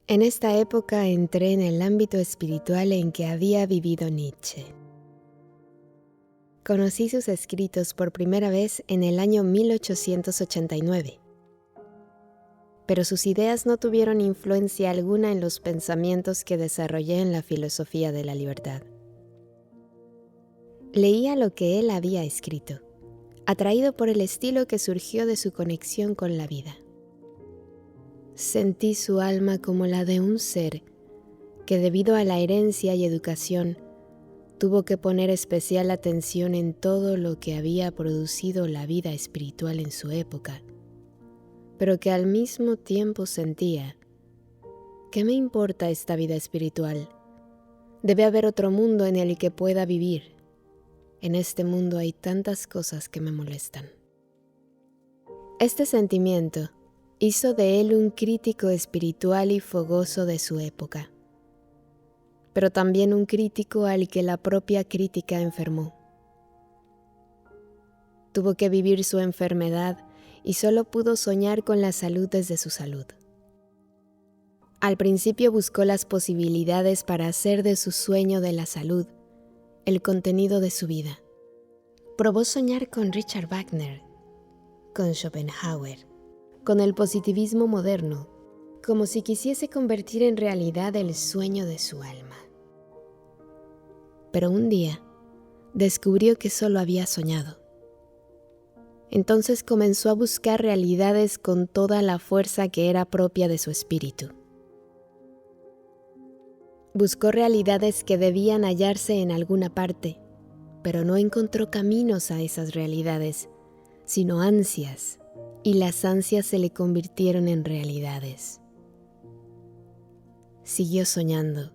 En esta época entré en el ámbito espiritual en que había vivido Nietzsche. Conocí sus escritos por primera vez en el año 1889, pero sus ideas no tuvieron influencia alguna en los pensamientos que desarrollé en la filosofía de la libertad. Leía lo que él había escrito, atraído por el estilo que surgió de su conexión con la vida. Sentí su alma como la de un ser que, debido a la herencia y educación, tuvo que poner especial atención en todo lo que había producido la vida espiritual en su época, pero que al mismo tiempo sentía: ¿qué me importa esta vida espiritual? Debe haber otro mundo en el que pueda vivir. En este mundo hay tantas cosas que me molestan. Este sentimiento hizo de él un crítico espiritual y fogoso de su época, pero también un crítico al que la propia crítica enfermó. Tuvo que vivir su enfermedad y solo pudo soñar con la salud desde su salud. Al principio buscó las posibilidades para hacer de su sueño de la salud el contenido de su vida. Probó soñar con Richard Wagner, con Schopenhauer, con el positivismo moderno, como si quisiese convertir en realidad el sueño de su alma. Pero un día descubrió que solo había soñado. Entonces comenzó a buscar realidades con toda la fuerza que era propia de su espíritu. Buscó realidades que debían hallarse en alguna parte, pero no encontró caminos a esas realidades, sino ansias, y las ansias se le convirtieron en realidades. Siguió soñando,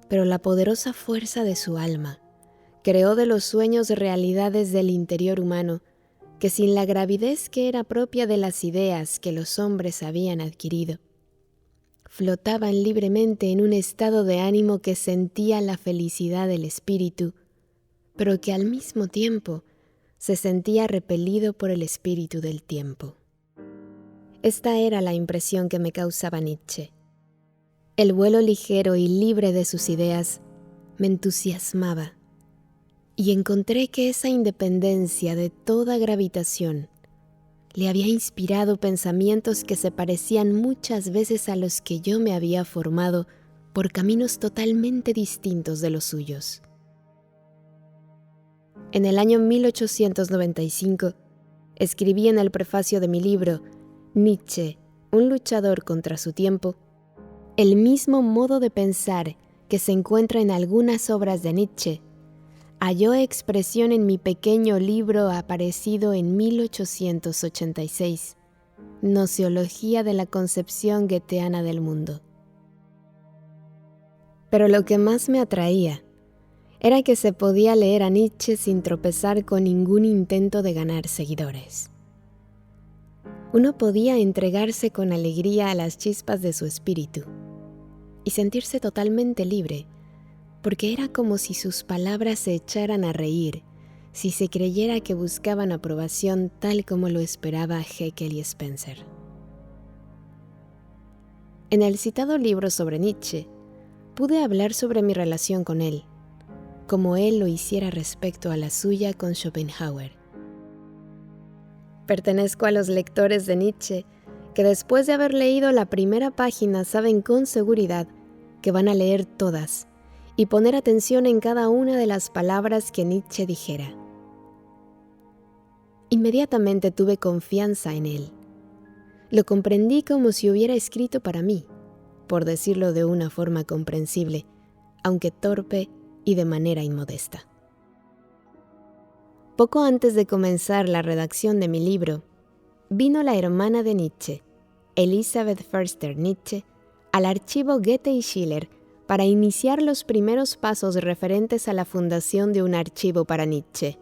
pero la poderosa fuerza de su alma creó de los sueños realidades del interior humano que, sin la gravidez que era propia de las ideas que los hombres habían adquirido, flotaban libremente en un estado de ánimo que sentía la felicidad del espíritu, pero que al mismo tiempo se sentía repelido por el espíritu del tiempo. Esta era la impresión que me causaba Nietzsche. El vuelo ligero y libre de sus ideas me entusiasmaba, y encontré que esa independencia de toda gravitación le había inspirado pensamientos que se parecían muchas veces a los que yo me había formado por caminos totalmente distintos de los suyos. En el año 1895, escribí en el prefacio de mi libro Nietzsche, un luchador contra su tiempo, el mismo modo de pensar que se encuentra en algunas obras de Nietzsche halló expresión en mi pequeño libro aparecido en 1886, Gnoseología de la concepción goetheana del mundo. Pero lo que más me atraía era que se podía leer a Nietzsche sin tropezar con ningún intento de ganar seguidores. Uno podía entregarse con alegría a las chispas de su espíritu y sentirse totalmente libre, porque era como si sus palabras se echaran a reír si se creyera que buscaban aprobación tal como lo esperaba Haeckel y Spencer. En el citado libro sobre Nietzsche, pude hablar sobre mi relación con él, como él lo hiciera respecto a la suya con Schopenhauer. Pertenezco a los lectores de Nietzsche que, después de haber leído la primera página, saben con seguridad que van a leer todas y poner atención en cada una de las palabras que Nietzsche dijera. Inmediatamente tuve confianza en él. Lo comprendí como si hubiera escrito para mí, por decirlo de una forma comprensible, aunque torpe y de manera inmodesta. Poco antes de comenzar la redacción de mi libro, vino la hermana de Nietzsche, Elisabeth Förster Nietzsche, al archivo Goethe y Schiller para iniciar los primeros pasos referentes a la fundación de un archivo para Nietzsche.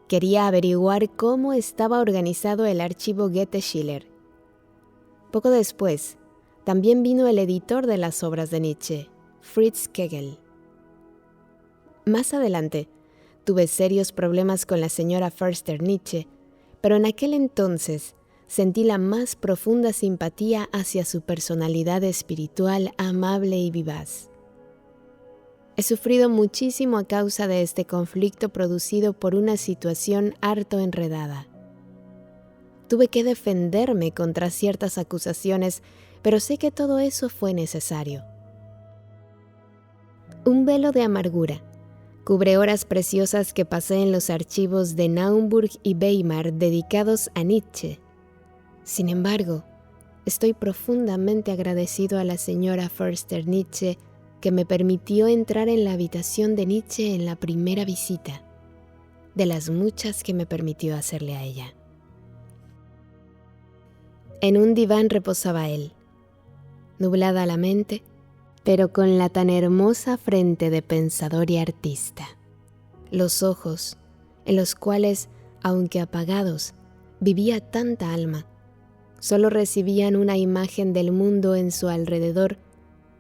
Quería averiguar cómo estaba organizado el archivo Goethe-Schiller. Poco después, también vino el editor de las obras de Nietzsche, Fritz Kegel. Más adelante, tuve serios problemas con la señora Förster Nietzsche, pero en aquel entonces sentí la más profunda simpatía hacia su personalidad espiritual amable y vivaz. He sufrido muchísimo a causa de este conflicto producido por una situación harto enredada. Tuve que defenderme contra ciertas acusaciones, pero sé que todo eso fue necesario. Un velo de amargura cubre horas preciosas que pasé en los archivos de Naumburg y Weimar dedicados a Nietzsche. Sin embargo, estoy profundamente agradecido a la señora Förster-Nietzsche que me permitió entrar en la habitación de Nietzsche en la primera visita, de las muchas que me permitió hacerle a ella. En un diván reposaba él, nublada la mente, pero con la tan hermosa frente de pensador y artista. Los ojos, en los cuales, aunque apagados, vivía tanta alma, solo recibían una imagen del mundo en su alrededor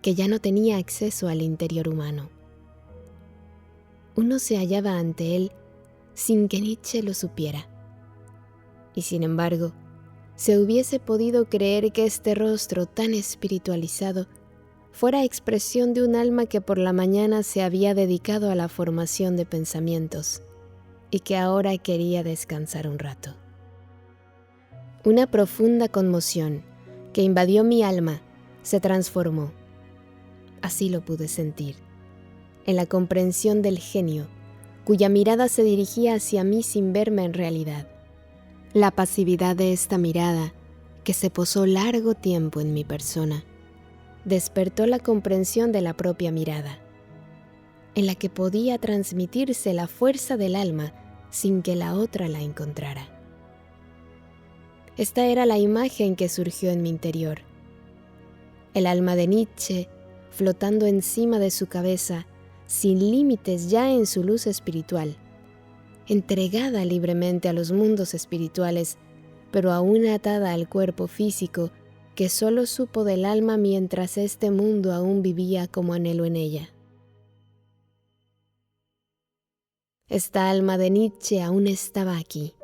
que ya no tenía acceso al interior humano. Uno se hallaba ante él sin que Nietzsche lo supiera. Y sin embargo, se hubiese podido creer que este rostro tan espiritualizado fuera expresión de un alma que por la mañana se había dedicado a la formación de pensamientos y que ahora quería descansar un rato. Una profunda conmoción que invadió mi alma se transformó, así lo pude sentir, en la comprensión del genio, cuya mirada se dirigía hacia mí sin verme en realidad. La pasividad de esta mirada, que se posó largo tiempo en mi persona, despertó la comprensión de la propia mirada, en la que podía transmitirse la fuerza del alma sin que la otra la encontrara. Esta era la imagen que surgió en mi interior. El alma de Nietzsche, flotando encima de su cabeza, sin límites ya en su luz espiritual, entregada libremente a los mundos espirituales, pero aún atada al cuerpo físico que solo supo del alma mientras este mundo aún vivía como anhelo en ella. Esta alma de Nietzsche aún estaba aquí,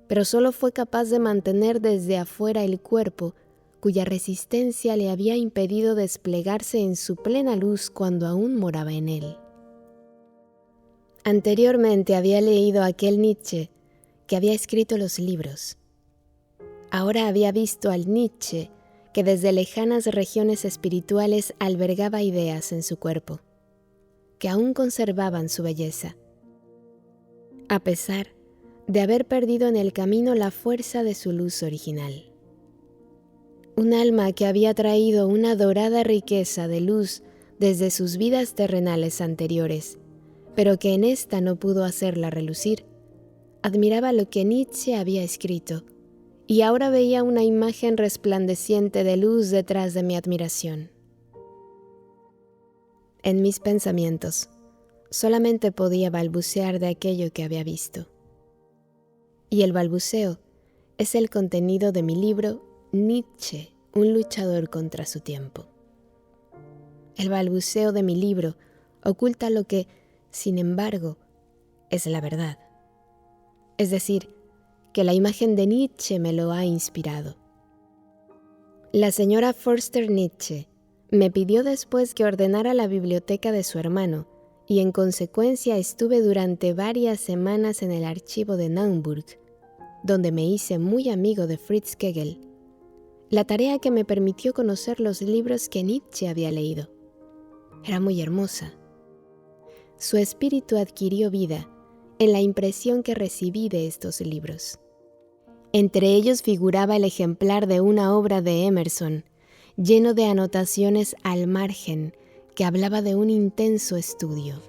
pero solo fue capaz de mantener desde afuera el cuerpo cuya resistencia le había impedido desplegarse en su plena luz cuando aún moraba en él. Anteriormente había leído a aquel Nietzsche que había escrito los libros. Ahora había visto al Nietzsche que desde lejanas regiones espirituales albergaba ideas en su cuerpo, que aún conservaban su belleza, a pesar de haber perdido en el camino la fuerza de su luz original. Un alma que había traído una dorada riqueza de luz desde sus vidas terrenales anteriores, pero que en esta no pudo hacerla relucir, admiraba lo que Nietzsche había escrito, y ahora veía una imagen resplandeciente de luz detrás de mi admiración. En mis pensamientos, solamente podía balbucear de aquello que había visto. Y el balbuceo es el contenido de mi libro Nietzsche, un luchador contra su tiempo. El balbuceo de mi libro oculta lo que, sin embargo, es la verdad. Es decir, que la imagen de Nietzsche me lo ha inspirado. La señora Förster-Nietzsche me pidió después que ordenara la biblioteca de su hermano y en consecuencia estuve durante varias semanas en el archivo de Naumburg, donde me hice muy amigo de Fritz Kegel, la tarea que me permitió conocer los libros que Nietzsche había leído. Era muy hermosa. Su espíritu adquirió vida en la impresión que recibí de estos libros. Entre ellos figuraba el ejemplar de una obra de Emerson, lleno de anotaciones al margen que hablaba de un intenso estudio.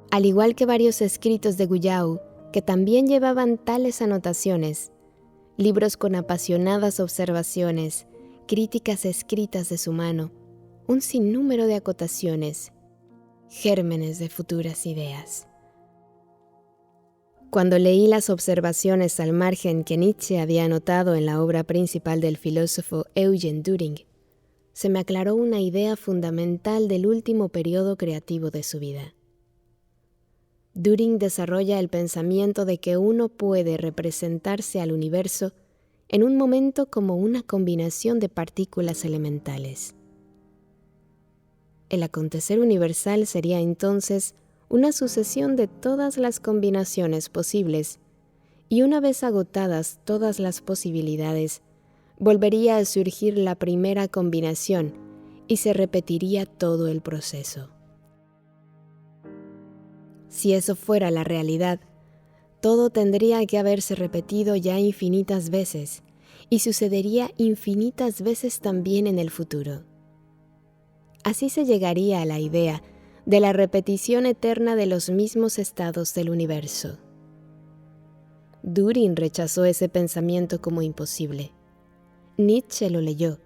Al igual que varios escritos de Guyau, que también llevaban tales anotaciones, libros con apasionadas observaciones, críticas escritas de su mano, un sinnúmero de acotaciones, gérmenes de futuras ideas. Cuando leí las observaciones al margen que Nietzsche había anotado en la obra principal del filósofo Eugen Düring, se me aclaró una idea fundamental del último periodo creativo de su vida. Düring desarrolla el pensamiento de que uno puede representarse al universo en un momento como una combinación de partículas elementales. El acontecer universal sería entonces una sucesión de todas las combinaciones posibles, y una vez agotadas todas las posibilidades, volvería a surgir la primera combinación y se repetiría todo el proceso. Si eso fuera la realidad, todo tendría que haberse repetido ya infinitas veces y sucedería infinitas veces también en el futuro. Así se llegaría a la idea de la repetición eterna de los mismos estados del universo. Düring rechazó ese pensamiento como imposible. Nietzsche lo leyó,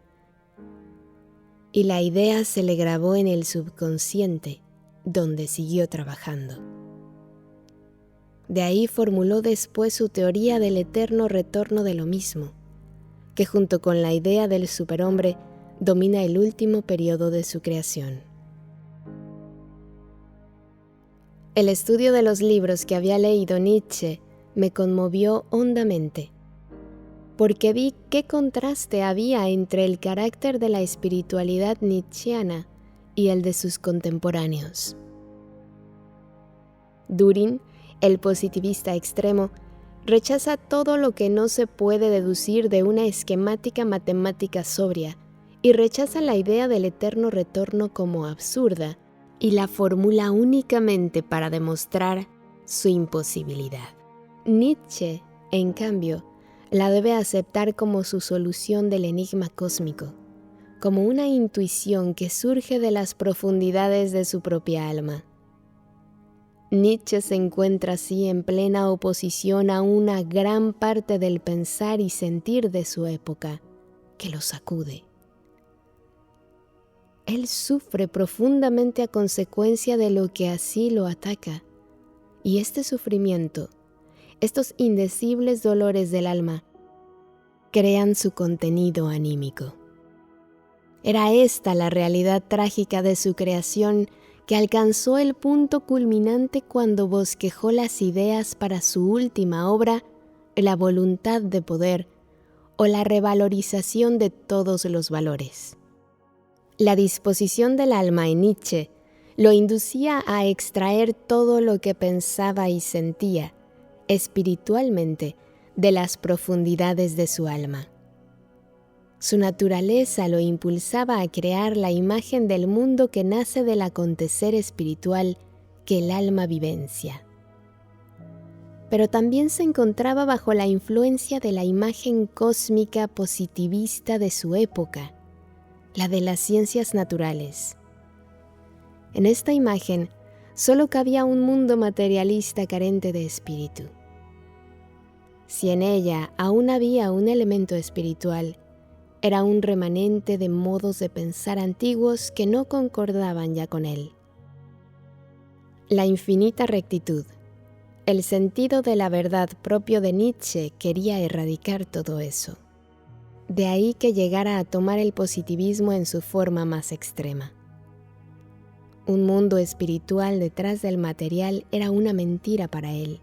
y la idea se le grabó en el subconsciente, donde siguió trabajando. De ahí formuló después su teoría del eterno retorno de lo mismo, que junto con la idea del superhombre domina el último periodo de su creación. El estudio de los libros que había leído Nietzsche me conmovió hondamente, porque vi qué contraste había entre el carácter de la espiritualidad nietzscheana y el de sus contemporáneos. Düring, el positivista extremo, rechaza todo lo que no se puede deducir de una esquemática matemática sobria y rechaza la idea del eterno retorno como absurda y la formula únicamente para demostrar su imposibilidad. Nietzsche, en cambio, la debe aceptar como su solución del enigma cósmico, como una intuición que surge de las profundidades de su propia alma. Nietzsche se encuentra así en plena oposición a una gran parte del pensar y sentir de su época, que lo sacude. Él sufre profundamente a consecuencia de lo que así lo ataca, y este sufrimiento, estos indecibles dolores del alma, crean su contenido anímico. Era esta la realidad trágica de su creación, que alcanzó el punto culminante cuando bosquejó las ideas para su última obra, La voluntad de poder, o la revalorización de todos los valores. La disposición del alma en Nietzsche lo inducía a extraer todo lo que pensaba y sentía, espiritualmente, de las profundidades de su alma. Su naturaleza lo impulsaba a crear la imagen del mundo que nace del acontecer espiritual que el alma vivencia. Pero también se encontraba bajo la influencia de la imagen cósmica positivista de su época, la de las ciencias naturales. En esta imagen solo cabía un mundo materialista carente de espíritu. Si en ella aún había un elemento espiritual, era un remanente de modos de pensar antiguos que no concordaban ya con él. La infinita rectitud, el sentido de la verdad propio de Nietzsche, quería erradicar todo eso. De ahí que llegara a tomar el positivismo en su forma más extrema. Un mundo espiritual detrás del material era una mentira para él.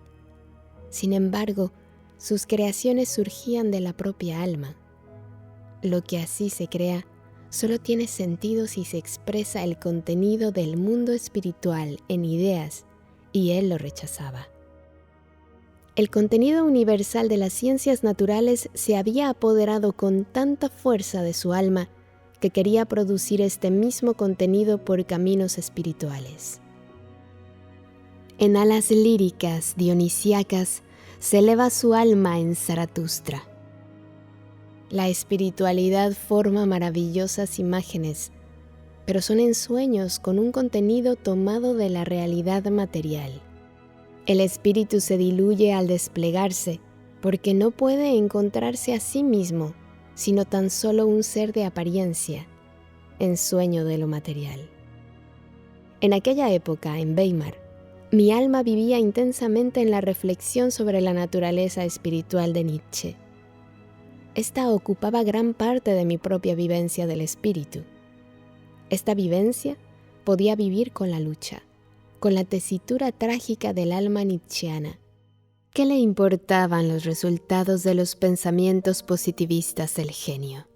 Sin embargo, sus creaciones surgían de la propia alma. Lo que así se crea solo tiene sentido si se expresa el contenido del mundo espiritual en ideas, y él lo rechazaba. El contenido universal de las ciencias naturales se había apoderado con tanta fuerza de su alma que quería producir este mismo contenido por caminos espirituales. En alas líricas dionisíacas se eleva su alma en Zaratustra. La espiritualidad forma maravillosas imágenes, pero son ensueños con un contenido tomado de la realidad material. El espíritu se diluye al desplegarse, porque no puede encontrarse a sí mismo, sino tan solo un ser de apariencia, ensueño de lo material. En aquella época, en Weimar, mi alma vivía intensamente en la reflexión sobre la naturaleza espiritual de Nietzsche. Esta ocupaba gran parte de mi propia vivencia del espíritu. Esta vivencia podía vivir con la lucha, con la tesitura trágica del alma nietzscheana, ¿qué le importaban los resultados de los pensamientos positivistas del genio?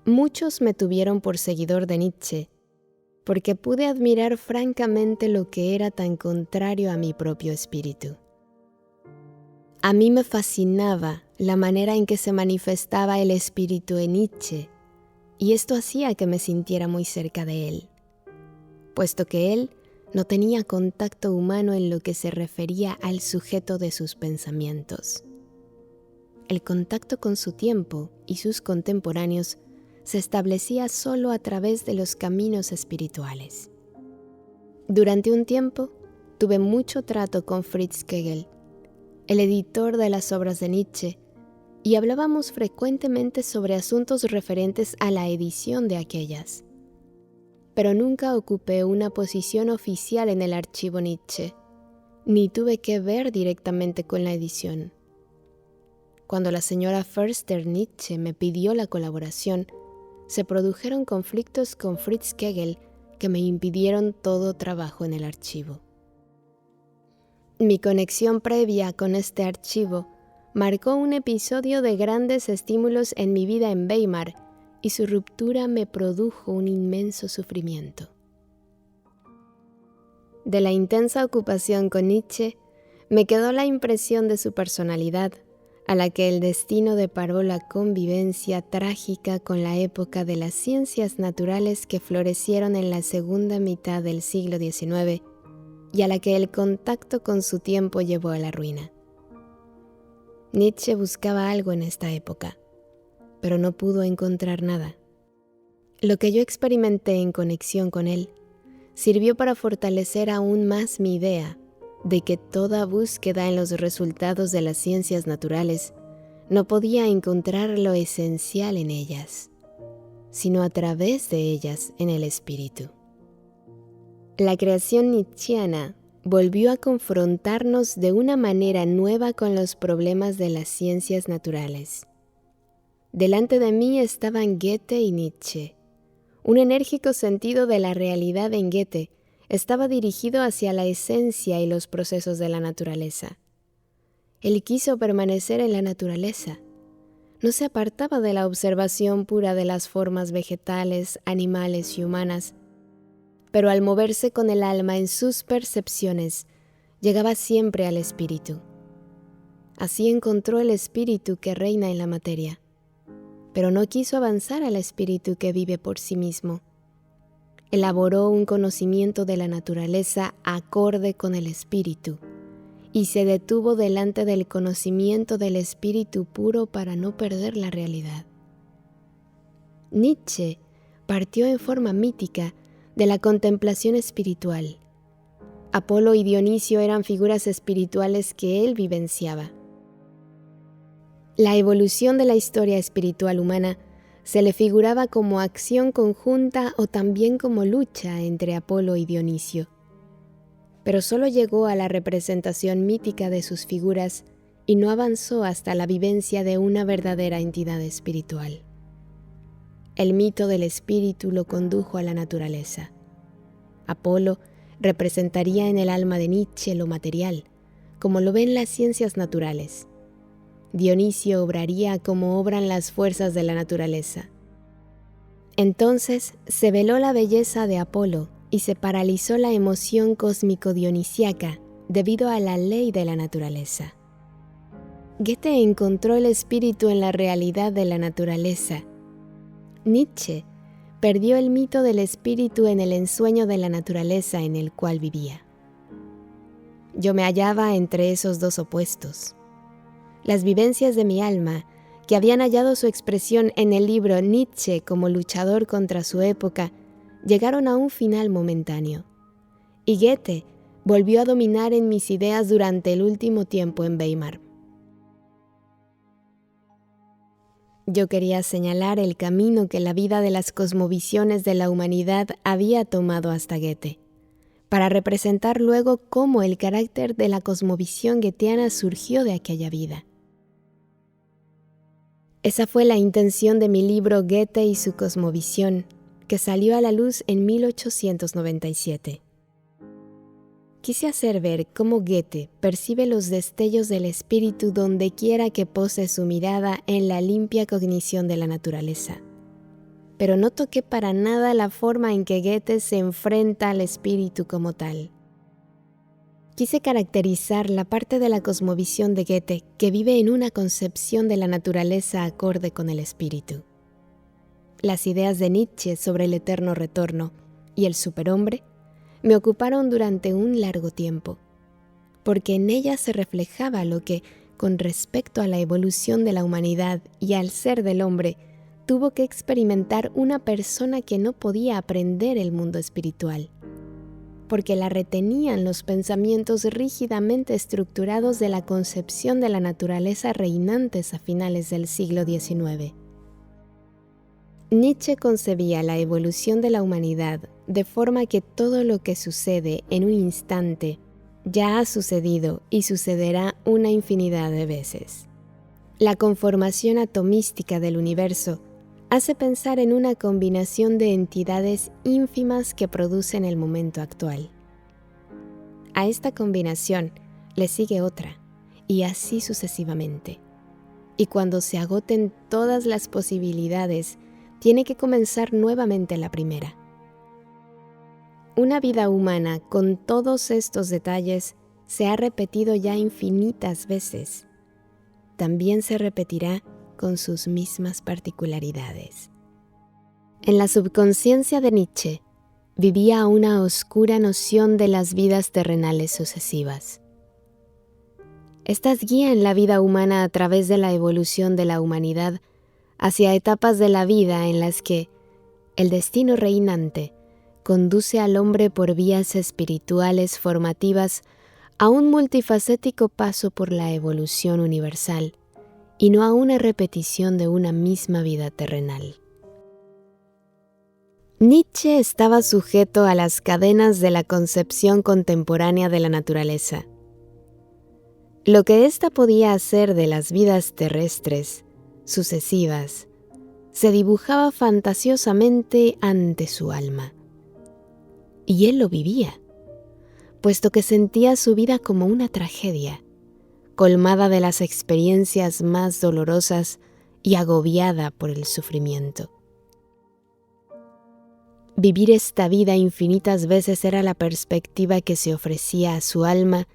Muchos me tuvieron por seguidor de Nietzsche, porque pude admirar francamente lo que era tan contrario a mi propio espíritu. A mí me fascinaba la manera en que se manifestaba el espíritu en Nietzsche, y esto hacía que me sintiera muy cerca de él, puesto que él no tenía contacto humano en lo que se refería al sujeto de sus pensamientos. El contacto con su tiempo y sus contemporáneos se establecía solo a través de los caminos espirituales. Durante un tiempo tuve mucho trato con Fritz Kegel, el editor de las obras de Nietzsche, y hablábamos frecuentemente sobre asuntos referentes a la edición de aquellas. Pero nunca ocupé una posición oficial en el archivo Nietzsche, ni tuve que ver directamente con la edición. Cuando la señora Förster Nietzsche me pidió la colaboración, se produjeron conflictos con Fritz Kegel que me impidieron todo trabajo en el archivo. Mi conexión previa con este archivo marcó un episodio de grandes estímulos en mi vida en Weimar, y su ruptura me produjo un inmenso sufrimiento. De la intensa ocupación con Nietzsche, me quedó la impresión de su personalidad, a la que el destino deparó la convivencia trágica con la época de las ciencias naturales que florecieron en la segunda mitad del siglo XIX y a la que el contacto con su tiempo llevó a la ruina. Nietzsche buscaba algo en esta época, pero no pudo encontrar nada. Lo que yo experimenté en conexión con él sirvió para fortalecer aún más mi idea de que toda búsqueda en los resultados de las ciencias naturales no podía encontrar lo esencial en ellas, sino a través de ellas en el espíritu. La creación nietzschiana volvió a confrontarnos de una manera nueva con los problemas de las ciencias naturales. Delante de mí estaban Goethe y Nietzsche. Un enérgico sentido de la realidad en Goethe estaba dirigido hacia la esencia y los procesos de la naturaleza. Él quiso permanecer en la naturaleza. No se apartaba de la observación pura de las formas vegetales, animales y humanas, pero al moverse con el alma en sus percepciones, llegaba siempre al espíritu. Así encontró el espíritu que reina en la materia, pero no quiso avanzar al espíritu que vive por sí mismo. Elaboró un conocimiento de la naturaleza acorde con el espíritu y se detuvo delante del conocimiento del espíritu puro para no perder la realidad. Nietzsche partió en forma mítica de la contemplación espiritual. Apolo y Dionisio eran figuras espirituales que él vivenciaba. La evolución de la historia espiritual humana se le figuraba como acción conjunta o también como lucha entre Apolo y Dionisio. Pero solo llegó a la representación mítica de sus figuras y no avanzó hasta la vivencia de una verdadera entidad espiritual. El mito del espíritu lo condujo a la naturaleza. Apolo representaría en el alma de Nietzsche lo material, como lo ven las ciencias naturales. Dionisio obraría como obran las fuerzas de la naturaleza. Entonces se veló la belleza de Apolo y se paralizó la emoción cósmico-dionisíaca debido a la ley de la naturaleza. Goethe encontró el espíritu en la realidad de la naturaleza. Nietzsche perdió el mito del espíritu en el ensueño de la naturaleza en el cual vivía. Yo me hallaba entre esos dos opuestos. Las vivencias de mi alma, que habían hallado su expresión en el libro Nietzsche como luchador contra su época, llegaron a un final momentáneo. Y Goethe volvió a dominar en mis ideas durante el último tiempo en Weimar. Yo quería señalar el camino que la vida de las cosmovisiones de la humanidad había tomado hasta Goethe, para representar luego cómo el carácter de la cosmovisión goetheana surgió de aquella vida. Esa fue la intención de mi libro Goethe y su cosmovisión, que salió a la luz en 1897. Quise hacer ver cómo Goethe percibe los destellos del espíritu donde quiera que pose su mirada en la limpia cognición de la naturaleza. Pero no toqué para nada la forma en que Goethe se enfrenta al espíritu como tal. Quise caracterizar la parte de la cosmovisión de Goethe que vive en una concepción de la naturaleza acorde con el espíritu. Las ideas de Nietzsche sobre el eterno retorno y el superhombre me ocuparon durante un largo tiempo, porque en ellas se reflejaba lo que, con respecto a la evolución de la humanidad y al ser del hombre, tuvo que experimentar una persona que no podía aprender el mundo espiritual, porque la retenían los pensamientos rígidamente estructurados de la concepción de la naturaleza reinantes a finales del siglo XIX. Nietzsche concebía la evolución de la humanidad de forma que todo lo que sucede en un instante ya ha sucedido y sucederá una infinidad de veces. La conformación atomística del universo hace pensar en una combinación de entidades ínfimas que producen el momento actual. A esta combinación le sigue otra, y así sucesivamente. Y cuando se agoten todas las posibilidades, tiene que comenzar nuevamente la primera. Una vida humana con todos estos detalles se ha repetido ya infinitas veces. También se repetirá con sus mismas particularidades. En la subconsciencia de Nietzsche vivía una oscura noción de las vidas terrenales sucesivas. Estas guían la vida humana a través de la evolución de la humanidad hacia etapas de la vida en las que el destino reinante conduce al hombre por vías espirituales formativas a un multifacético paso por la evolución universal y no a una repetición de una misma vida terrenal. Nietzsche estaba sujeto a las cadenas de la concepción contemporánea de la naturaleza. Lo que ésta podía hacer de las vidas terrestres sucesivas, se dibujaba fantasiosamente ante su alma. Y él lo vivía, puesto que sentía su vida como una tragedia, colmada de las experiencias más dolorosas y agobiada por el sufrimiento. Vivir esta vida infinitas veces era la perspectiva que se ofrecía a su alma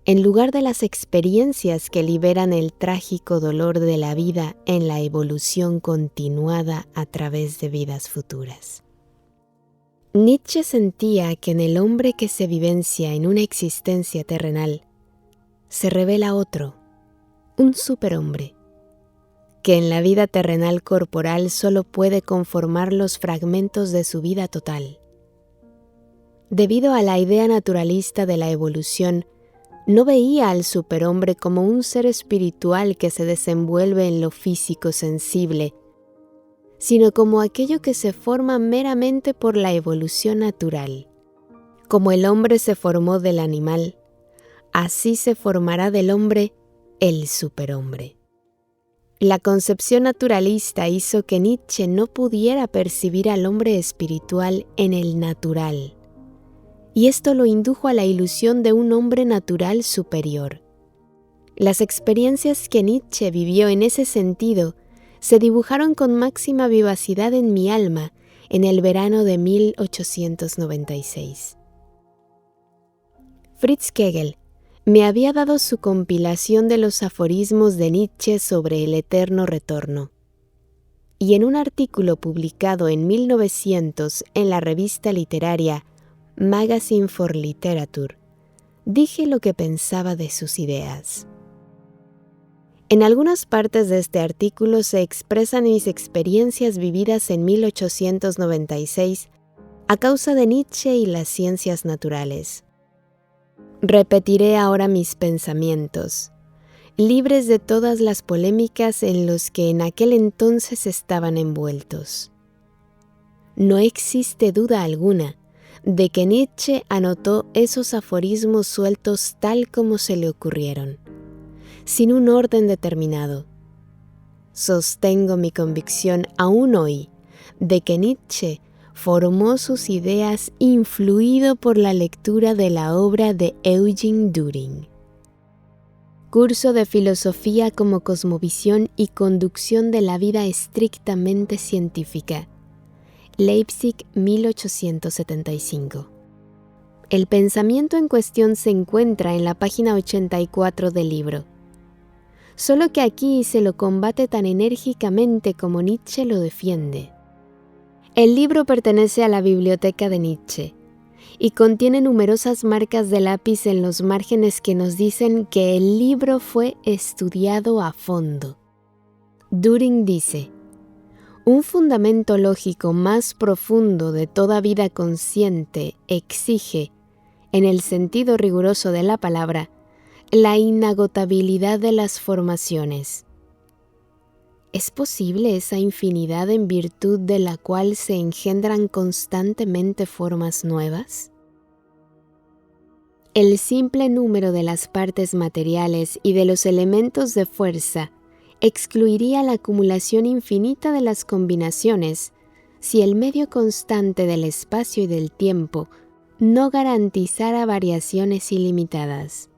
en lugar de las experiencias que liberan el trágico dolor de la vida en la evolución continuada a través de vidas futuras. Nietzsche sentía que en el hombre que se vivencia en una existencia terrenal se revela otro, un superhombre, que en la vida terrenal corporal solo puede conformar los fragmentos de su vida total. Debido a la idea naturalista de la evolución, no veía al superhombre como un ser espiritual que se desenvuelve en lo físico sensible, sino como aquello que se forma meramente por la evolución natural. Como el hombre se formó del animal, así se formará del hombre el superhombre. La concepción naturalista hizo que Nietzsche no pudiera percibir al hombre espiritual en el natural, y esto lo indujo a la ilusión de un hombre natural superior. Las experiencias que Nietzsche vivió en ese sentido se dibujaron con máxima vivacidad en mi alma en el verano de 1896. Fritz Kegel me había dado su compilación de los aforismos de Nietzsche sobre el eterno retorno, y en un artículo publicado en 1900 en la revista literaria Magazine for Literature, dije lo que pensaba de sus ideas. En algunas partes de este artículo se expresan mis experiencias vividas en 1896 a causa de Nietzsche y las ciencias naturales. Repetiré ahora mis pensamientos, libres de todas las polémicas en los que en aquel entonces estaban envueltos. No existe duda alguna de que Nietzsche anotó esos aforismos sueltos tal como se le ocurrieron, sin un orden determinado. Sostengo mi convicción aún hoy de que Nietzsche formó sus ideas influido por la lectura de la obra de Eugene Düring. Curso de Filosofía como Cosmovisión y Conducción de la Vida Estrictamente Científica, Leipzig, 1875. El pensamiento en cuestión se encuentra en la página 84 del libro, solo que aquí se lo combate tan enérgicamente como Nietzsche lo defiende. El libro pertenece a la biblioteca de Nietzsche y contiene numerosas marcas de lápiz en los márgenes que nos dicen que el libro fue estudiado a fondo. Düring dice: un fundamento lógico más profundo de toda vida consciente exige, en el sentido riguroso de la palabra, la inagotabilidad de las formaciones. ¿Es posible esa infinidad en virtud de la cual se engendran constantemente formas nuevas? El simple número de las partes materiales y de los elementos de fuerza excluiría la acumulación infinita de las combinaciones si el medio constante del espacio y del tiempo no garantizara variaciones ilimitadas.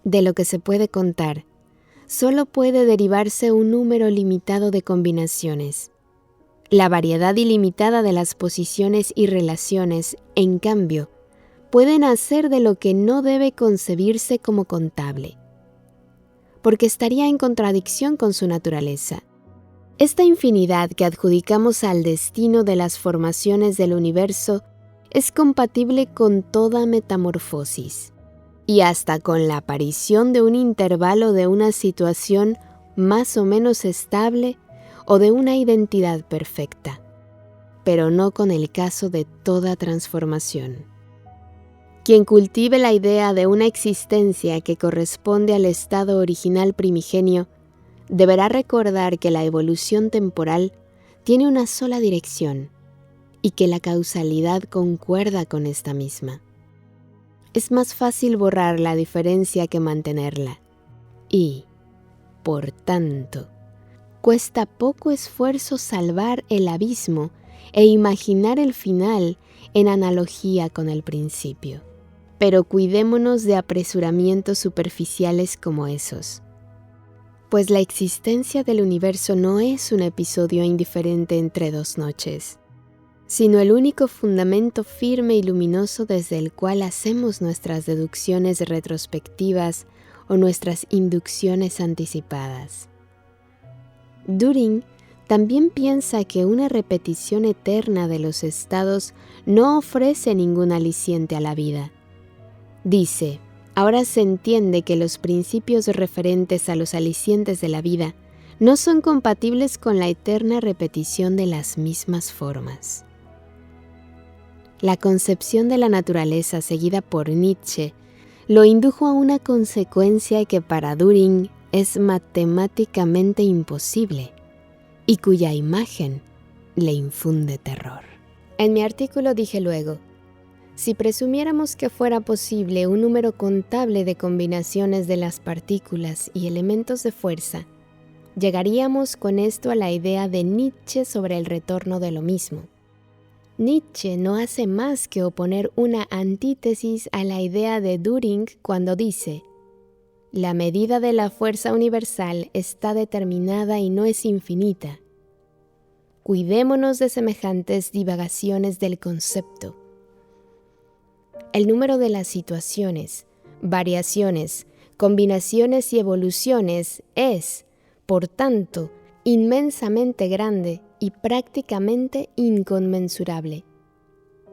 De lo que se puede contar, solo puede derivarse un número limitado de combinaciones. La variedad ilimitada de las posiciones y relaciones, en cambio, puede nacer de lo que no debe concebirse como contable, porque estaría en contradicción con su naturaleza. Esta infinidad que adjudicamos al destino de las formaciones del universo es compatible con toda metamorfosis, y hasta con la aparición de un intervalo de una situación más o menos estable o de una identidad perfecta, pero no con el caso de toda transformación. Quien cultive la idea de una existencia que corresponde al estado original primigenio, deberá recordar que la evolución temporal tiene una sola dirección y que la causalidad concuerda con esta misma. Es más fácil borrar la diferencia que mantenerla y, por tanto, cuesta poco esfuerzo salvar el abismo e imaginar el final en analogía con el principio. Pero cuidémonos de apresuramientos superficiales como esos, pues la existencia del universo no es un episodio indiferente entre dos noches, sino el único fundamento firme y luminoso desde el cual hacemos nuestras deducciones retrospectivas o nuestras inducciones anticipadas. Düring también piensa que una repetición eterna de los estados no ofrece ningún aliciente a la vida. Dice: ahora se entiende que los principios referentes a los alicientes de la vida no son compatibles con la eterna repetición de las mismas formas. La concepción de la naturaleza seguida por Nietzsche lo indujo a una consecuencia que para Düring es matemáticamente imposible y cuya imagen le infunde terror. En mi artículo dije luego: si presumiéramos que fuera posible un número contable de combinaciones de las partículas y elementos de fuerza, llegaríamos con esto a la idea de Nietzsche sobre el retorno de lo mismo. Nietzsche no hace más que oponer una antítesis a la idea de Düring cuando dice: la medida de la fuerza universal está determinada y no es infinita. Cuidémonos de semejantes divagaciones del concepto. El número de las situaciones, variaciones, combinaciones y evoluciones es, por tanto, inmensamente grande y prácticamente inconmensurable.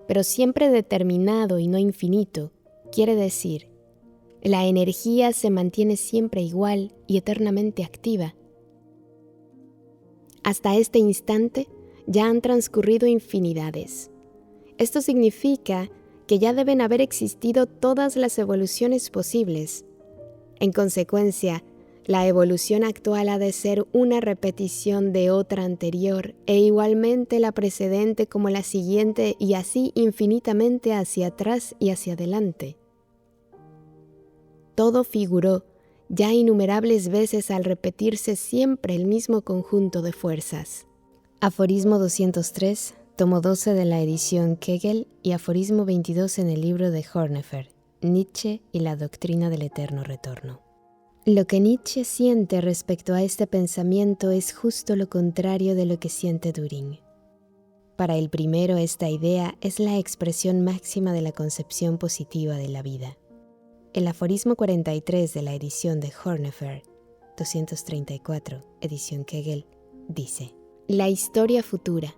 Pero siempre determinado y no infinito, quiere decir, la energía se mantiene siempre igual y eternamente activa. Hasta este instante ya han transcurrido infinidades. Esto significa que ya deben haber existido todas las evoluciones posibles. En consecuencia, la evolución actual ha de ser una repetición de otra anterior e igualmente la precedente como la siguiente y así infinitamente hacia atrás y hacia adelante. Todo figuró ya innumerables veces al repetirse siempre el mismo conjunto de fuerzas. Aforismo 203, Tomo 12 de la edición Kegel y aforismo 22 en el libro de Hornefer, Nietzsche y la doctrina del eterno retorno. Lo que Nietzsche siente respecto a este pensamiento es justo lo contrario de lo que siente Düring. Para el primero, esta idea es la expresión máxima de la concepción positiva de la vida. El aforismo 43 de la edición de Hornefer, 234, edición Kegel, dice: la historia futura,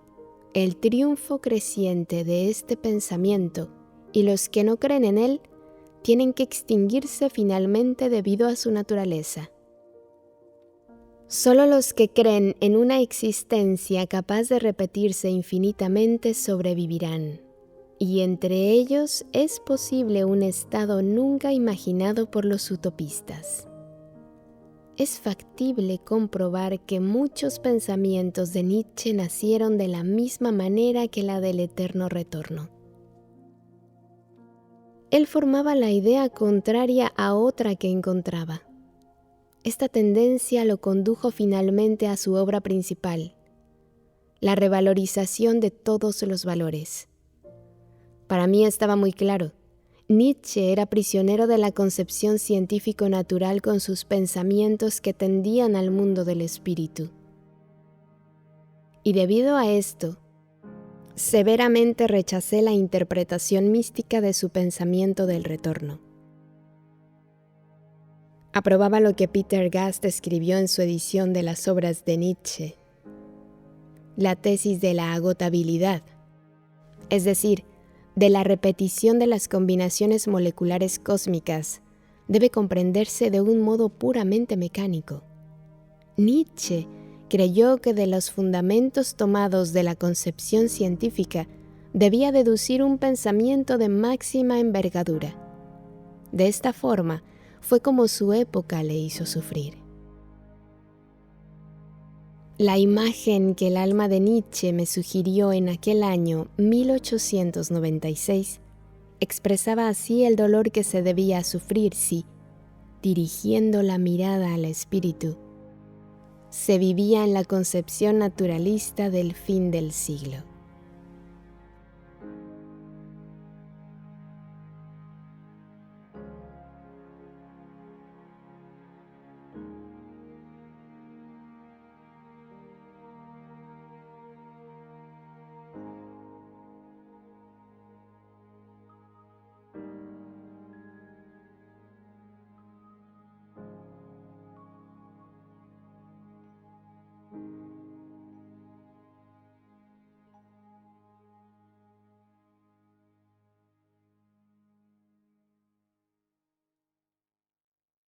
el triunfo creciente de este pensamiento y los que no creen en él tienen que extinguirse finalmente debido a su naturaleza. Solo los que creen en una existencia capaz de repetirse infinitamente sobrevivirán, y entre ellos es posible un estado nunca imaginado por los utopistas. Es factible comprobar que muchos pensamientos de Nietzsche nacieron de la misma manera que la del eterno retorno. Él formaba la idea contraria a otra que encontraba. Esta tendencia lo condujo finalmente a su obra principal, la revalorización de todos los valores. Para mí estaba muy claro, Nietzsche era prisionero de la concepción científico-natural con sus pensamientos que tendían al mundo del espíritu. Y debido a esto, severamente rechacé la interpretación mística de su pensamiento del retorno. Aprobaba lo que Peter Gast escribió en su edición de las obras de Nietzsche, la tesis de la agotabilidad, es decir, de la repetición de las combinaciones moleculares cósmicas, debe comprenderse de un modo puramente mecánico. Nietzsche creyó que de los fundamentos tomados de la concepción científica debía deducir un pensamiento de máxima envergadura. De esta forma, fue como su época le hizo sufrir. La imagen que el alma de Nietzsche me sugirió en aquel año 1896 expresaba así el dolor que se debía sufrir si, dirigiendo la mirada al espíritu, se vivía en la concepción naturalista del fin del siglo.